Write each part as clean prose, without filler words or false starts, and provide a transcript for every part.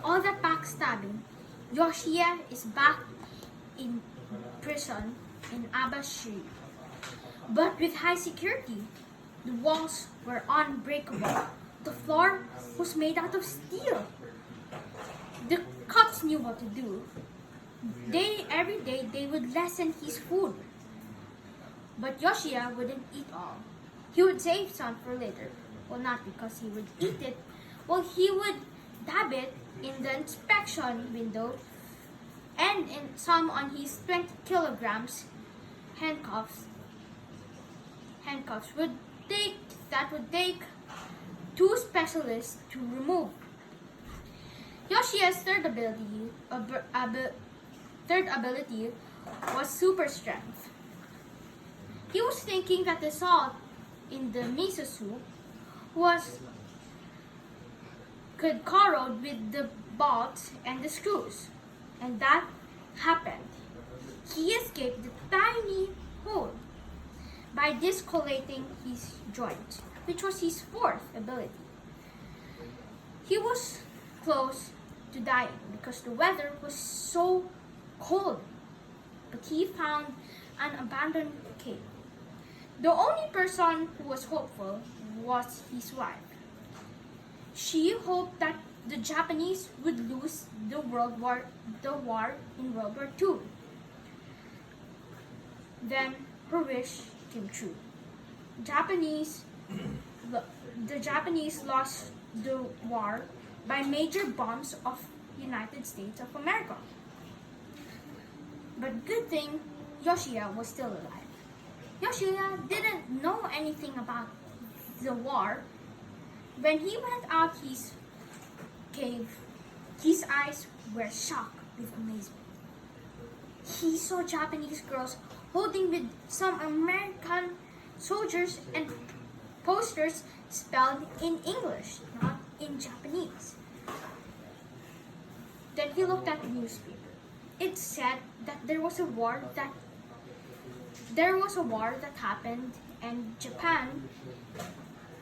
all that backstabbing, Yoshie is back in prison in Abashiri. But with high security, the walls were unbreakable. The floor was made out of steel. The cops knew what to do. Every day they would lessen his food. But Yoshie wouldn't eat all. He would save some for later. Well, not because he would eat it. Well, he would dab it in the inspection window and in some on his 20 kilograms handcuffs would take 2 specialists to remove. Yoshie's third ability was super strength. He was thinking that the salt in the miso soup could corrode with the bolts and the screws, and that happened. He escaped the tiny hole by discolorating his joint, which was his fourth ability. He was close to dying because the weather was so cold, but he found an abandoned cave. The only person who was hopeful was his wife. She hoped that the Japanese would lose the war in World War II. Then her wish came true. The Japanese lost the war by major bombs of United States of America. But good thing Yoshie was still alive. Yoshie didn't know anything about the war. When he went out his cave, his eyes were shocked with amazement. He saw Japanese girls holding with some American soldiers and posters spelled in English, not in Japanese. Then he looked at the newspaper. It said that there was a war that happened and Japan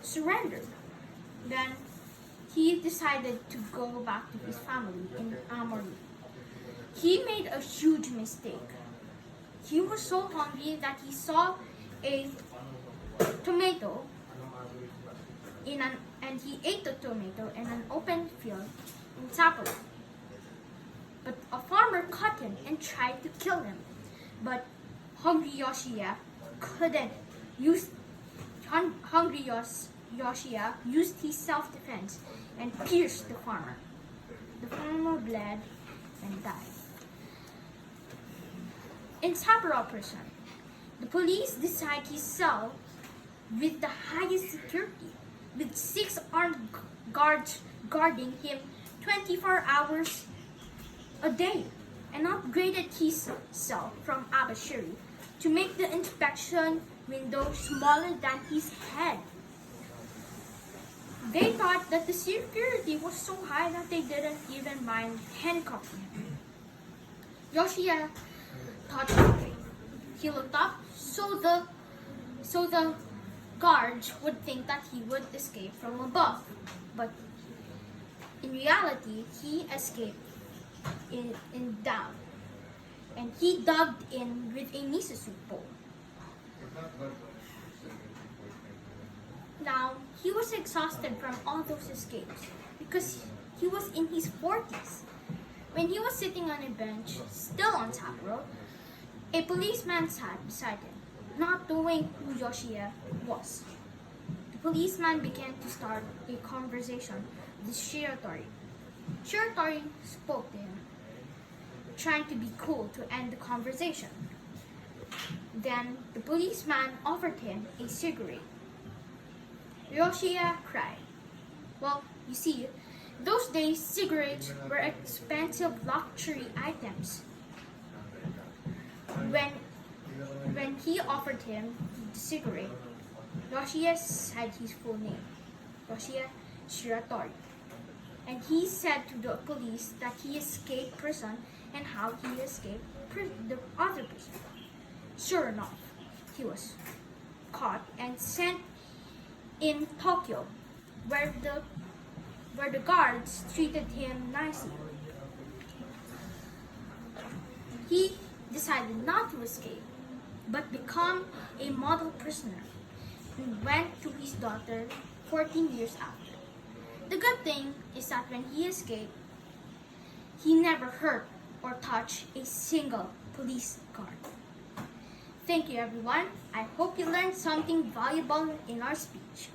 surrendered. Then he decided to go back to his family in Aomori. He made a huge mistake. He was so hungry that he saw a tomato and he ate the tomato in an open field in Sapporo. But a farmer caught him and tried to kill him. But hungry Yoshie used his self-defense and pierced the farmer. The farmer bled and died. In Sapporo prison, the police decide his cell with the highest security, with 6 armed guards guarding him 24 hours a day, and upgraded his cell from Abashiri to make the inspection window smaller than his head. They thought that the security was so high that they didn't even mind handcuffing him. Yoshie thought something. He looked up so the guards would think that he would escape from above. But in reality, he escaped in down. And he dug in with a miso soup bowl. Now, he was exhausted from all those escapes because he was in his 40s. When he was sitting on a bench, still on Sapporo, a policeman sat beside him, not knowing who Yoshie was. The policeman began to start a conversation with Shiratori. Shiratori spoke to him, trying to be cool to end the conversation. Then the policeman offered him a cigarette. Yoshie cried. Well, you see, those days cigarettes were expensive luxury items. When he offered him the cigarette, Yoshie said his full name, Yoshie Shiratori. And he said to the police that he escaped prison and how he escaped the other prison. Sure enough, he was caught and sent in Tokyo, where the where the guards treated him nicely. He decided not to escape, but become a model prisoner and went to his daughter 14 years after. The good thing is that when he escaped, he never hurt or touched a single police guard. Thank you everyone. I hope you learned something valuable in our speech.